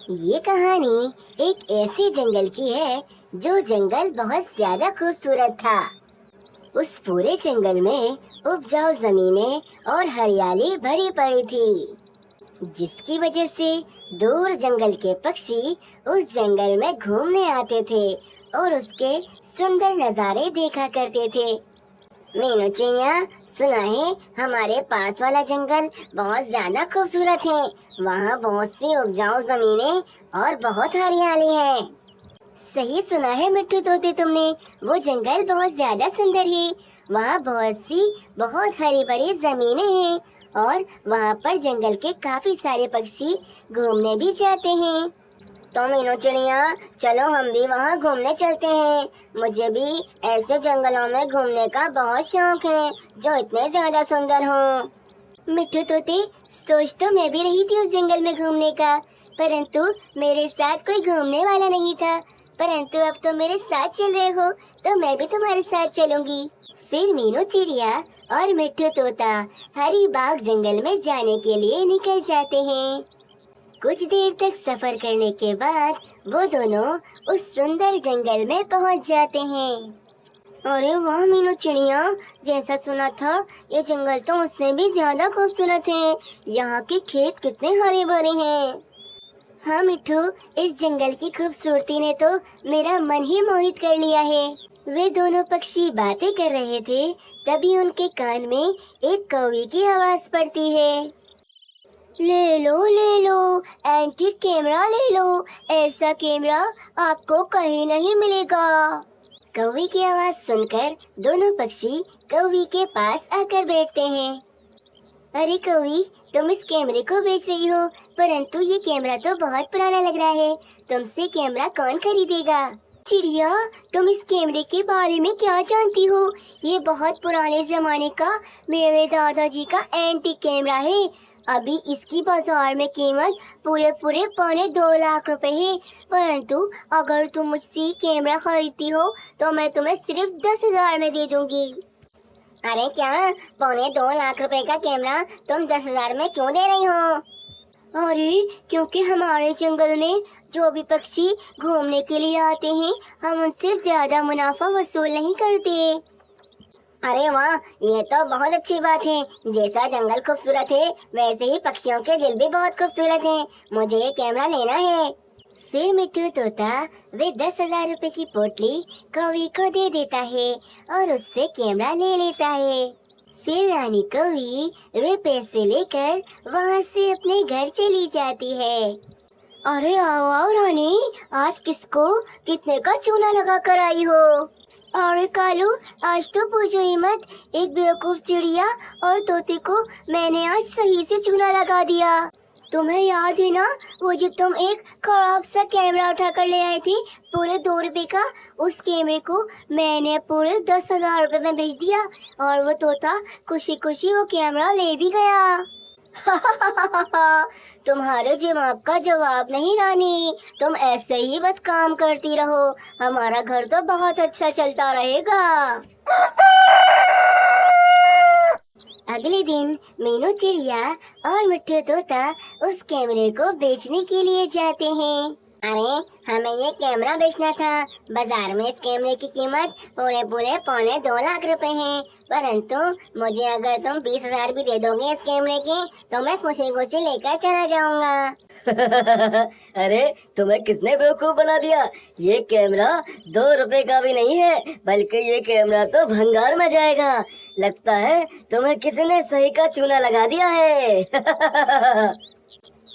ये कहानी एक ऐसे जंगल की है जो जंगल बहुत ज्यादा खूबसूरत था। उस पूरे जंगल में उपजाऊ जमीनें और हरियाली भरी पड़ी थी, जिसकी वजह से दूर जंगल के पक्षी उस जंगल में घूमने आते थे और उसके सुंदर नज़ारे देखा करते थे। मीनू चिड़िया, सुना है हमारे पास वाला जंगल बहुत ज्यादा खूबसूरत है। वहाँ बहुत सी उपजाऊ जमीनें और बहुत हरियाली है। सही सुना है मिट्टू तोते तुमने। वो जंगल बहुत ज्यादा सुंदर है। वहाँ बहुत हरी भरी जमीनें हैं और वहाँ पर जंगल के काफी सारे पक्षी घूमने भी जाते हैं। तो मीनू चिड़िया, चलो हम भी वहाँ घूमने चलते हैं। मुझे भी ऐसे जंगलों में घूमने का बहुत शौक है जो इतने ज्यादा सुंदर हों। मिट्टू तोते, सोच तो मैं भी रही थी उस जंगल में घूमने का, परंतु मेरे साथ कोई घूमने वाला नहीं था। परंतु अब तो मेरे साथ चल रहे हो तो मैं भी तुम्हारे साथ चलूंगी। फिर मीनू चिड़िया और मिट्टू तोता हरी बाग जंगल में जाने के लिए निकल जाते हैं। कुछ देर तक सफर करने के बाद वो दोनों उस सुंदर जंगल में पहुंच जाते हैं। अरे वाह मीनू चिड़िया, जैसा सुना था ये जंगल तो उससे भी ज्यादा खूबसूरत है। यहाँ के खेत कितने हरे भरे हैं। हाँ मिट्ठू, इस जंगल की खूबसूरती ने तो मेरा मन ही मोहित कर लिया है। वे दोनों पक्षी बातें कर रहे थे, तभी उनके कान में एक कौवे की आवाज पड़ती है। ले लो, एंटीक कैमरा ले लो। ऐसा कैमरा आपको कहीं नहीं मिलेगा। कौवे की आवाज सुनकर दोनों पक्षी कौवे के पास आकर बैठते हैं। अरे कौवी, तुम इस कैमरे को बेच रही हो, परंतु ये कैमरा तो बहुत पुराना लग रहा है। तुमसे कैमरा कौन खरीदेगा? चिड़िया, तुम इस कैमरे के बारे में क्या जानती हो? ये बहुत पुराने जमाने का मेरे दादाजी का एंटीक कैमरा है। अभी इसकी बाजार में कीमत पूरे 2.25 लाख है। परंतु अगर तुम मुझसे कैमरा खरीदती हो तो मैं तुम्हें सिर्फ 10,000 में दे दूंगी। अरे क्या, 2.25 लाख का कैमरा तुम 10,000 में क्यों दे रही हो? अरे क्योंकि हमारे जंगल में जो भी पक्षी घूमने के लिए आते हैं, हम उनसे ज्यादा मुनाफा वसूल नहीं करते। अरे वाह, ये तो बहुत अच्छी बात है। जैसा जंगल खूबसूरत है वैसे ही पक्षियों के दिल भी बहुत खूबसूरत हैं। मुझे ये कैमरा लेना है। फिर मिट्टू तोता वे 10,000 रुपए की पोटली कौवी को दे देता है और उससे कैमरा ले लेता है। फिर रानी कौवी वे पैसे लेकर वहाँ से अपने घर चली जाती है। अरे आओ आओ रानी, आज किसको कितने का चूना लगा कर आई हो? अरे कालू, आज तो पूछो ही मत। एक बेवकूफ चिड़िया और तोते को मैंने आज सही से चूना लगा दिया। तुम्हें याद है ना, वो जो तुम एक खराब सा कैमरा उठा कर ले आए थे पूरे 2 रुपए का, उस कैमरे को मैंने पूरे 10,000 रुपए में बेच दिया और वो तोता खुशी खुशी वो कैमरा ले भी गया। तुम्हारे दिमाग का जवाब नहीं रानी, तुम ऐसे ही बस काम करती रहो, हमारा घर तो बहुत अच्छा चलता रहेगा। अगले दिन मीनू चिड़िया और मिट्टू तोता उस कैमरे को बेचने के लिए जाते हैं। अरे हमें ये कैमरा बेचना था। बाजार में इस कैमरे की कीमत पूरे 2.25 लाख रुपए है। परंतु मुझे अगर तुम 20,000 भी दे दोगे इस कैमरे के तो मैं खुशी खुशी लेकर चला जाऊंगा। अरे तुम्हें किसने बेवकूफ बना दिया? ये कैमरा 2 रुपए का भी नहीं है, बल्कि ये कैमरा तो भंगार में जाएगा। लगता है तुम्हें किसी ने सही का चूना लगा दिया है।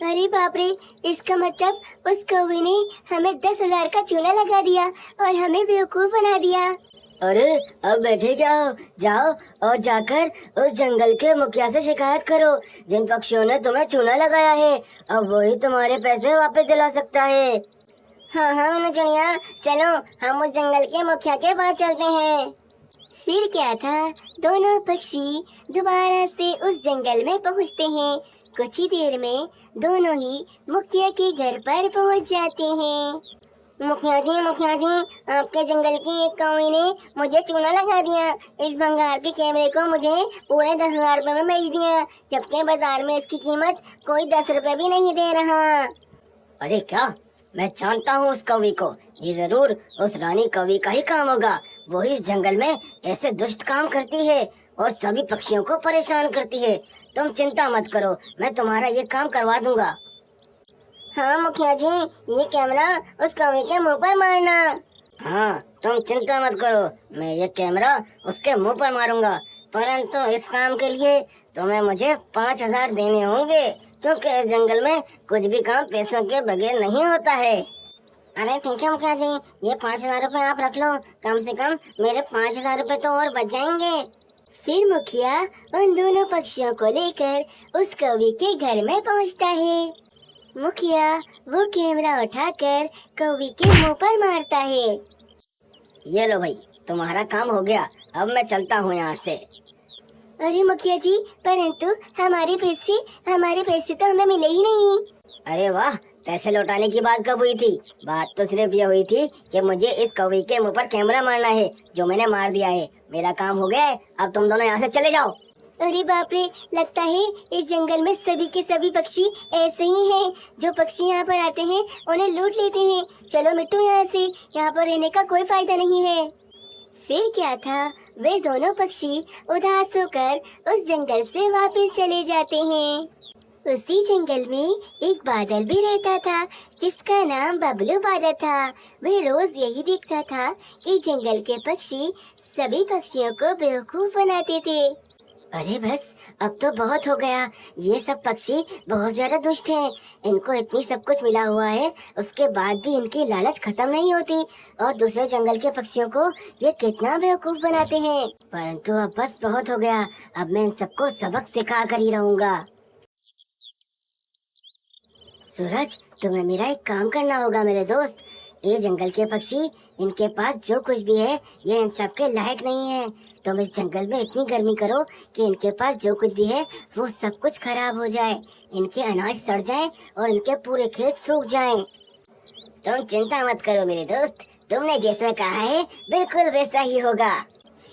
अरे बाप रे, इसका मतलब उस कौवे ने हमें 10,000 का चूना लगा दिया और हमें बेवकूफ बना दिया। अरे अब बैठे क्या हो? जाओ और जाकर उस जंगल के मुखिया से शिकायत करो। जिन पक्षियों ने तुम्हें चूना लगाया है अब वही तुम्हारे पैसे वापस दिला सकता है। हाँ मीनू चिड़िया, चलो हम उस जंगल के मुखिया के पास चलते हैं। फिर क्या था, दोनों पक्षी दोबारा से उस जंगल में पहुँचते हैं। कुछ ही देर में दोनों ही मुखिया के घर पर पहुँच जाते हैं। मुखिया जी, आपके जंगल की एक कौवे ने मुझे चूना लगा दिया। इस भंगार के कैमरे को मुझे पूरे 10,000 रुपए में बेच दिया, जबकि बाजार में इसकी कीमत कोई 10 रुपए भी नहीं दे रहा। अरे क्या, मैं जानता हूँ उस कौवी को। ये जरूर उस रानी कौवी का ही काम होगा। वो ही इस जंगल में ऐसे दुष्ट काम करती है और सभी पक्षियों को परेशान करती है। तुम चिंता मत करो, मैं तुम्हारा ये काम करवा दूंगा। हाँ मुखिया जी, ये कैमरा उस कौवे के मुंह पर मारना। हाँ, तुम चिंता मत करो, मैं ये कैमरा उसके मुंह पर मारूंगा। परंतु इस काम के लिए तुम्हें मुझे 5,000 देने होंगे, क्योंकि इस जंगल में कुछ भी काम पैसों के बगैर नहीं होता है। अरे ठीक है मुखिया जी, ये 5,000 रुपए आप रख लो। कम से कम मेरे 5,000 रुपए तो और बच जाएंगे। फिर मुखिया उन दोनों पक्षियों को लेकर उस कौवे के घर में पहुंचता है। मुखिया वो कैमरा उठाकर कौवे के मुंह पर मारता है। ये लो भाई, तुम्हारा काम हो गया। अब मैं चलता हूँ यहाँ से। अरे मुखिया जी, परंतु हमारे पैसे तो हमें मिले ही नहीं। अरे वाह, पैसे लौटाने की बात कब हुई थी? बात तो सिर्फ ये हुई थी कि मुझे इस कौवे के मुंह पर कैमरा मारना है, जो मैंने मार दिया है। मेरा काम हो गया है, अब तुम दोनों यहाँ से चले जाओ। अरे बाप रे, लगता है इस जंगल में सभी के सभी पक्षी ऐसे ही हैं। जो पक्षी यहाँ पर आते हैं उन्हें लूट लेते हैं। चलो मिट्टू यहाँ से, यहाँ पर रहने का कोई फायदा नहीं है। फिर क्या था, वे दोनों पक्षी उदास होकर उस जंगल से वापस चले जाते हैं। उसी जंगल में एक बादल भी रहता था, जिसका नाम बबलू बादल था। वह रोज यही देखता था कि जंगल के पक्षी सभी पक्षियों को बेवकूफ बनाते थे। अरे बस, अब तो बहुत हो गया। ये सब पक्षी बहुत ज्यादा दुष्ट हैं। इनको इतनी सब कुछ मिला हुआ है, उसके बाद भी इनकी लालच खत्म नहीं होती और दूसरे जंगल के पक्षियों को ये कितना बेवकूफ बनाते हैं। परंतु अब बस बहुत हो गया। अब मैं इन सबको सबक सिखा कर ही रहूंगा। सूरज, तुम्हें मेरा एक काम करना होगा मेरे दोस्त। ये जंगल के पक्षी, इनके पास जो कुछ भी है ये इन सब के लायक नहीं है। तुम इस जंगल में इतनी गर्मी करो कि इनके पास जो कुछ भी है वो सब कुछ खराब हो जाए, इनके अनाज सड़ जाए और इनके पूरे खेत सूख जाएं। तुम चिंता मत करो मेरे दोस्त, तुमने जैसा कहा है बिल्कुल वैसा ही होगा।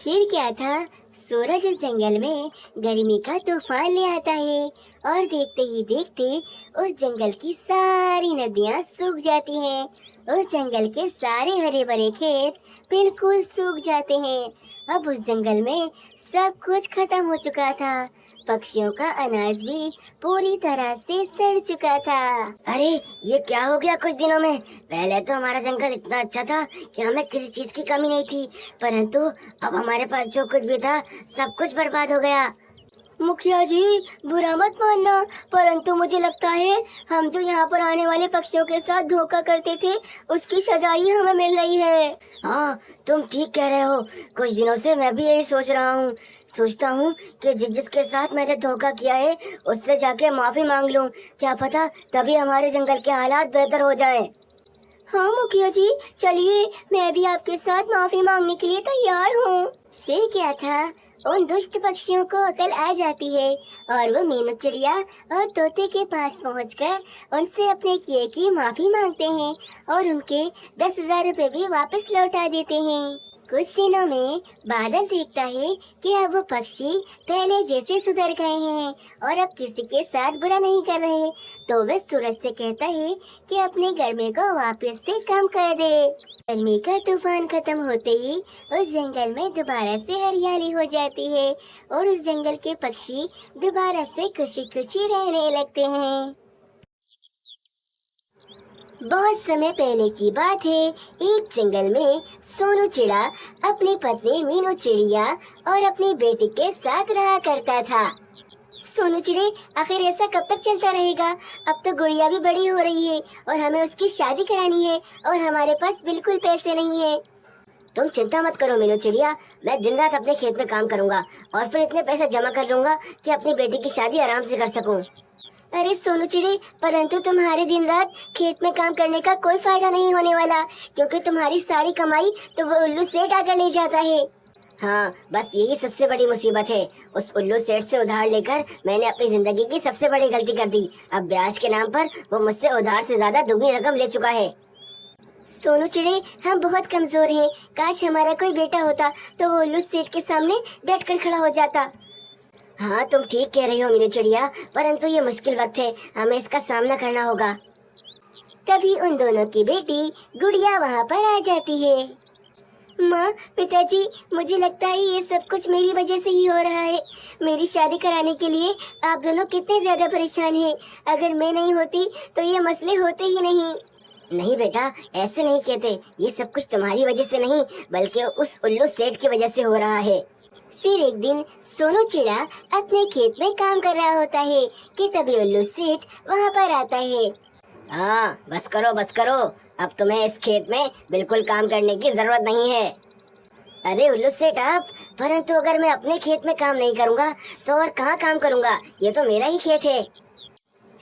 फिर क्या था, सूरज उस जंगल में गर्मी का तूफान ले आता है और देखते ही देखते उस जंगल की सारी नदियाँ सूख जाती हैं। उस जंगल के सारे हरे भरे खेत बिल्कुल सूख जाते हैं। अब उस जंगल में सब कुछ खत्म हो चुका था। पक्षियों का अनाज भी पूरी तरह से सड़ चुका था। अरे ये क्या हो गया कुछ दिनों में? पहले तो हमारा जंगल इतना अच्छा था कि हमें किसी चीज की कमी नहीं थी, परंतु अब हमारे पास जो कुछ भी था सब कुछ बर्बाद हो गया। मुखिया जी, बुरा मत मानना, परंतु मुझे लगता है हम जो यहाँ पर आने वाले पक्षियों के साथ धोखा करते थे उसकी सजा ही हमें मिल रही है। हाँ, तुम ठीक कह रहे हो। कुछ दिनों से मैं भी यही सोच रहा हूँ। सोचता हूँ कि जिसके साथ मैंने धोखा किया है उससे जाके माफी मांग लूँ। क्या पता तभी हमारे जंगल के हालात बेहतर हो जाएं। हाँ मुखिया जी, चलिए मैं भी आपके साथ माफी मांगने के लिए तैयार हूँ। फिर क्या था, उन दुष्ट पक्षियों को अकल आ जाती है और वो मीनू चिड़िया और तोते के पास पहुंचकर उनसे अपने किए की माफी मांगते हैं और उनके 10,000 रुपए भी वापस लौटा देते हैं। कुछ दिनों में बादल देखता है कि अब वो पक्षी पहले जैसे सुधर गए हैं और अब किसी के साथ बुरा नहीं कर रहे। तो वह सूरज से कहता है कि अपनी गर्मी को वापस से कम कर दे। गर्मी का तूफान खत्म होते ही उस जंगल में दोबारा से हरियाली हो जाती है और उस जंगल के पक्षी दोबारा से खुशी खुशी रहने लगते हैं। बहुत समय पहले की बात है, एक जंगल में सोनू चिड़ा अपनी पत्नी मीनू चिड़िया और अपनी बेटी के साथ रहा करता था। सोनू चिड़े, आखिर ऐसा कब तक चलता रहेगा? अब तो गुड़िया भी बड़ी हो रही है और हमें उसकी शादी करानी है और हमारे पास बिल्कुल पैसे नहीं है। तुम चिंता मत करो मीनू चिड़िया, मैं दिन रात अपने खेत में काम करूंगा और फिर इतने पैसे जमा कर लूंगा कि अपनी बेटी की शादी आराम से कर सकूं। अरे सोनू चिड़े, परंतु तुम्हारे दिन रात खेत में काम करने का कोई फायदा नहीं होने वाला, क्योंकि तुम्हारी सारी कमाई तो वो उल्लू सेठ आकर ले जाता है। हाँ, बस यही सबसे बड़ी मुसीबत है। उस उल्लू सेठ से उधार लेकर मैंने अपनी जिंदगी की सबसे बड़ी गलती कर दी। अब ब्याज के नाम पर वो मुझसे उधार से ज्यादा दुगनी रकम ले चुका है। सोनू चिड़े, हम बहुत कमजोर हैं। काश हमारा कोई बेटा होता तो वो उल्लू सेठ के सामने डट कर खड़ा हो जाता। हाँ, तुम ठीक कह रही हो मीनू चिड़िया, परंतु ये मुश्किल वक्त है, हमें इसका सामना करना होगा। तभी उन दोनों की बेटी गुड़िया वहाँ पर आ जाती है। माँ, पिताजी, मुझे लगता है ये सब कुछ मेरी वजह से ही हो रहा है। मेरी शादी कराने के लिए आप दोनों कितने ज्यादा परेशान हैं। अगर मैं नहीं होती तो ये मसले होते ही नहीं। नहीं बेटा, ऐसे नहीं कहते। ये सब कुछ तुम्हारी वजह से नहीं, बल्कि उस उल्लू सेठ की वजह से हो रहा है। फिर एक दिन सोनू चिड़ा अपने खेत में काम कर रहा होता है कि तभी उल्लू सेठ वहाँ पर आता है। हाँ, बस करो बस करो, अब तुम्हें इस खेत में बिल्कुल काम करने की जरूरत नहीं है। अरे उल्लू सेठ आप, परंतु अगर मैं अपने खेत में काम नहीं करूँगा तो और कहाँ काम करूँगा? ये तो मेरा ही खेत है।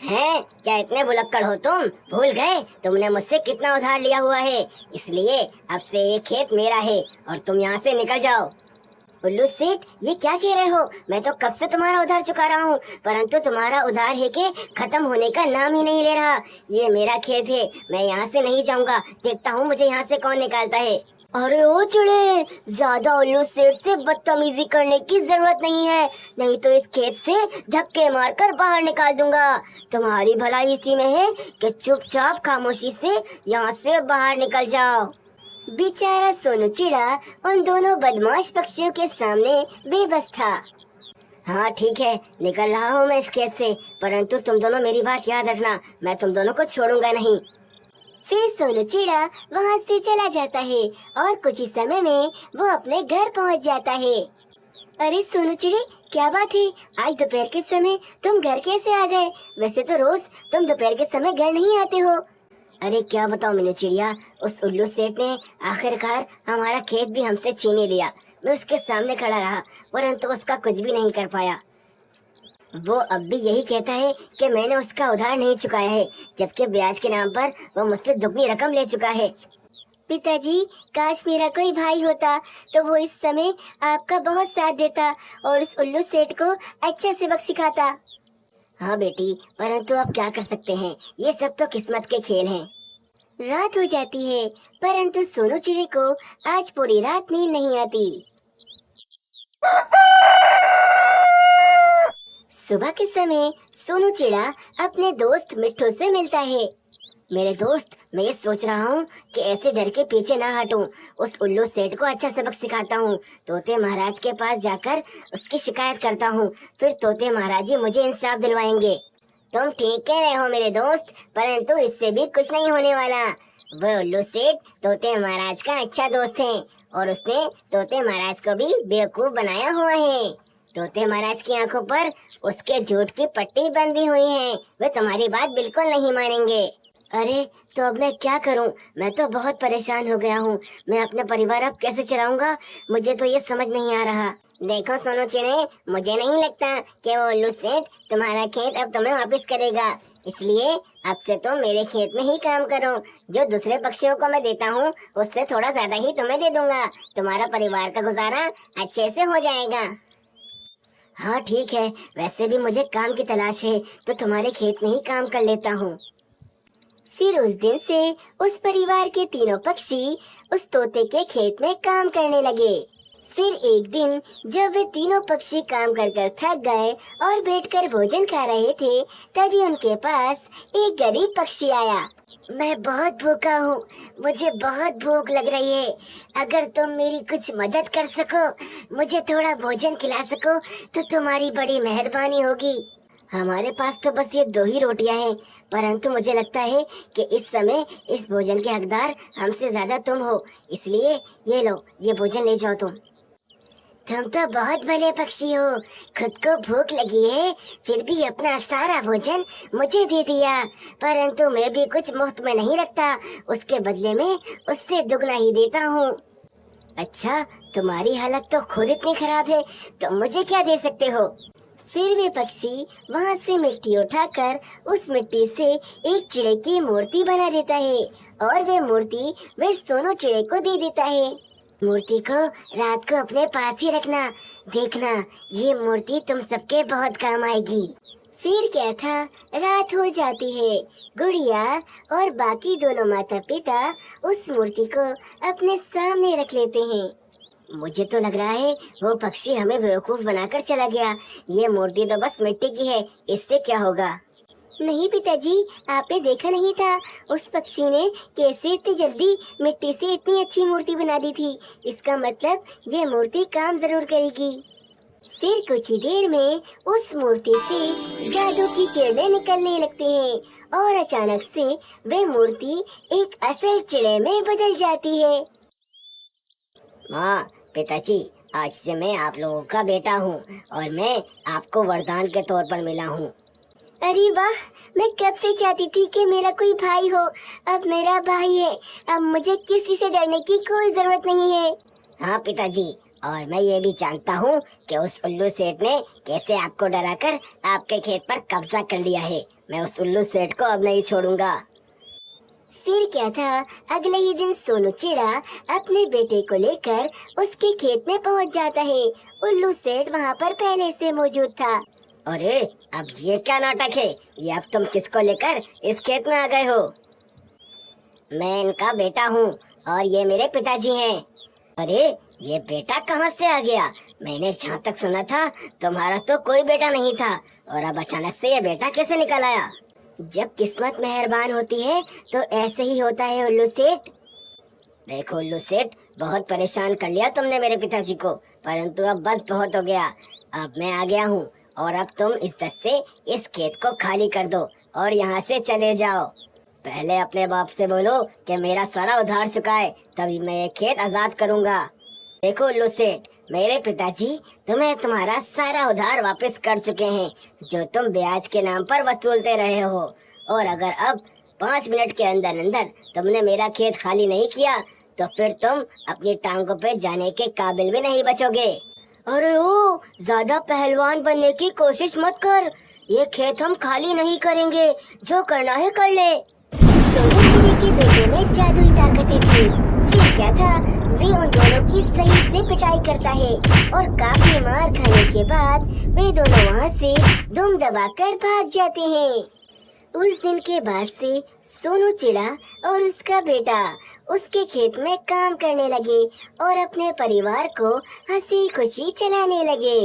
हैं? क्या इतने भुलक्कड़ हो तुम? भूल गए तुमने मुझसे कितना उधार लिया हुआ है, इसलिए अब से ये खेत मेरा है और तुम यहाँ से निकल जाओ। उल्लू सेठ, ये क्या कह रहे हो? मैं तो कब से तुम्हारा उधार चुका रहा हूँ, परंतु तुम्हारा उधार है कि खत्म होने का नाम ही नहीं ले रहा। ये मेरा खेत है, मैं यहाँ से नहीं जाऊँगा। देखता हूँ मुझे यहाँ से कौन निकालता है। अरे ओ चिड़े, ज्यादा उल्लू सेठ से बदतमीजी करने की जरूरत नहीं है, नहीं तो इस खेत से धक्के मारकर बाहर निकाल दूंगा। तुम्हारी भलाई इसी में है कि चुपचाप खामोशी से यहाँ से बाहर निकल जाओ। बेचारा सोनू चिड़ा उन दोनों बदमाश पक्षियों के सामने बेबस था। हाँ ठीक है, निकल रहा हूँ मैं इस खेत से, परंतु तुम दोनों मेरी बात याद रखना, मैं तुम दोनों को छोड़ूंगा नहीं। फिर सोनू चिड़ा वहाँ से चला जाता है और कुछ ही समय में वो अपने घर पहुँच जाता है। अरे सोनू चिड़े, क्या बात है? आज दोपहर के समय तुम घर कैसे आ गए? वैसे तो रोज तुम दोपहर के समय घर नहीं आते हो। अरे क्या बताऊं मीनू चिड़िया, उस उल्लू सेठ ने आखिरकार हमारा खेत भी हमसे छीन लिया। मैं उसके सामने खड़ा रहा, परंतु उसका कुछ भी नहीं कर पाया। वो अब भी यही कहता है कि मैंने उसका उधार नहीं चुकाया है, जबकि ब्याज के नाम पर वो मुझसे दुगनी रकम ले चुका है। पिताजी, काश मेरा कोई भाई होता तो वो इस समय आपका बहुत साथ देता और उस उल्लू सेठ को अच्छा सबक सिखाता। हाँ बेटी, परंतु आप क्या कर सकते हैं, ये सब तो किस्मत के खेल हैं। रात हो जाती है, परंतु सोनू चिड़े को आज पूरी रात नींद नहीं आती। सुबह के समय सोनू चिड़ा अपने दोस्त मिट्ठू से मिलता है। मेरे दोस्त, मैं ये सोच रहा हूँ कि ऐसे डर के पीछे ना हटूं, उस उल्लू सेठ को अच्छा सबक सिखाता हूँ। तोते महाराज के पास जाकर उसकी शिकायत करता हूँ, फिर तोते महाराज जी मुझे इंसाफ दिलवाएंगे। तुम ठीक कह रहे हो मेरे दोस्त, परंतु इससे भी कुछ नहीं होने वाला। वो उल्लू सेठ तोते महाराज का अच्छा दोस्त है और उसने तोते महाराज को भी बेवकूफ बनाया हुआ है। तोते महाराज की आंखों पर उसके झूठ की पट्टी बंधी हुई है। वे तुम्हारी बात बिल्कुल नहीं मानेंगे। अरे तो अब मैं क्या करूं? मैं तो बहुत परेशान हो गया हूं। मैं अपना परिवार अब कैसे चलाऊंगा? मुझे तो ये समझ नहीं आ रहा। देखो सोनू चिड़े, मुझे नहीं लगता कि वो उल्लू सेठ तुम्हारा खेत अब तुम्हें वापस करेगा, इसलिए अब से तुम मेरे खेत में ही काम करो। जो दूसरे पक्षियों को मैं देता हूँ उससे थोड़ा ज्यादा ही तुम्हें दे दूंगा। तुम्हारा परिवार का गुजारा अच्छे से हो जाएगा। हाँ ठीक है, वैसे भी मुझे काम की तलाश है, तो तुम्हारे खेत में ही काम कर लेता हूँ। फिर उस दिन से उस परिवार के तीनों पक्षी उस तोते के खेत में काम करने लगे। फिर एक दिन जब वे तीनों पक्षी काम कर कर थक गए और बैठकर भोजन खा रहे थे, तभी उनके पास एक गरीब पक्षी आया। मैं बहुत भूखा हूँ, मुझे बहुत भूख लग रही है। अगर तुम मेरी कुछ मदद कर सको, मुझे थोड़ा भोजन खिला सको, तो तुम्हारी बड़ी मेहरबानी होगी। हमारे पास तो बस ये 2 ही रोटियां हैं, परंतु मुझे लगता है कि इस समय इस भोजन के हकदार हमसे ज्यादा तुम हो, इसलिए ये लो, ये भोजन ले जाओ तुम। तुम तो बहुत भले पक्षी हो, खुद को भूख लगी है फिर भी अपना सारा भोजन मुझे दे दिया। परंतु मैं भी कुछ मुफ्त में नहीं रखता, उसके बदले में उससे दुगना ही देता हूँ। अच्छा, तुम्हारी हालत तो खुद इतनी खराब है, तुम मुझे क्या दे सकते हो? फिर वे पक्षी वहाँ से मिट्टी उठाकर उस मिट्टी से एक चिड़े की मूर्ति बना देता है और वे मूर्ति वे सोनू चिड़े को दे देता है। मूर्ति को रात को अपने पास ही रखना, देखना ये मूर्ति तुम सबके बहुत काम आएगी। फिर क्या था, रात हो जाती है। गुड़िया और बाकी दोनों माता पिता उस मूर्ति को अपने सामने रख लेते हैं। मुझे तो लग रहा है वो पक्षी हमें बेवकूफ बनाकर चला गया। ये मूर्ति तो बस मिट्टी की है, इससे क्या होगा? नहीं पिताजी, आपने देखा नहीं था उस पक्षी ने कैसे इतनी जल्दी मिट्टी से इतनी अच्छी मूर्ति बना दी थी। इसका मतलब ये मूर्ति काम जरूर करेगी। फिर कुछ ही देर में उस मूर्ति से जादू की किरणें निकलने लगती हैं और अचानक से वह मूर्ति एक असल चिड़ै में बदल जाती है। माँ, पिताजी, आज से मैं आप लोगों का बेटा हूँ और मैं आपको वरदान के तौर पर मिला हूँ। अरे वाह, मैं कब से चाहती थी कि मेरा कोई भाई हो। अब मेरा भाई है, अब मुझे किसी से डरने की कोई जरूरत नहीं है। हाँ पिताजी, और मैं ये भी जानता हूँ कि उस उल्लू सेठ ने कैसे आपको डराकर आपके खेत पर कब्जा कर लिया है। मैं उस उल्लू सेठ को अब नहीं छोड़ूंगा। फिर क्या था, अगले ही दिन सोनू चिड़ा अपने बेटे को लेकर उसके खेत में पहुंच जाता है। उल्लू सेठ वहां पर पहले से मौजूद था। अरे, अब ये क्या नाटक है? ये अब तुम किसको लेकर इस खेत में आ गए हो? मैं इनका बेटा हूँ और ये मेरे पिताजी हैं। अरे, ये बेटा कहाँ से आ गया? मैंने जहाँ तक सुना था तुम्हारा तो कोई बेटा नहीं था, और अब अचानक से ये बेटा कैसे निकल आया? जब किस्मत मेहरबान होती है तो ऐसे ही होता है उल्लू सेठ। देखो उल्लू सेठ, बहुत परेशान कर लिया तुमने मेरे पिताजी को, परंतु अब बस बहुत हो गया। अब मैं आ गया हूँ और अब तुम इज्जत से इस खेत को खाली कर दो और यहाँ से चले जाओ। पहले अपने बाप से बोलो कि मेरा सारा उधार चुकाए, तभी मैं ये खेत आजाद करूँगा। देखो उल्लू सेठ, मेरे पिताजी तुम्हें तुम्हारा सारा उधार वापस कर चुके हैं, जो तुम ब्याज के नाम पर वसूलते रहे हो। और अगर अब 5 मिनट के अंदर अंदर तुमने मेरा खेत खाली नहीं किया तो फिर तुम अपनी टांगों पे जाने के काबिल भी नहीं बचोगे। अरे ओ, ज्यादा पहलवान बनने की कोशिश मत कर। ये खेत हम खाली नहीं करेंगे, जो करना है कर ले। सोनू चिड़े के बेटे में जादुई ताकतें थी। फिर क्या था, वे उन दोनों की सही से पिटाई करता है और काफी मार खाने के बाद वे दोनों वहाँ से दुम दबाकर भाग जाते हैं। उस दिन के बाद से सोनू चिड़ा और उसका बेटा उसके खेत में काम करने लगे और अपने परिवार को हंसी खुशी चलाने लगे।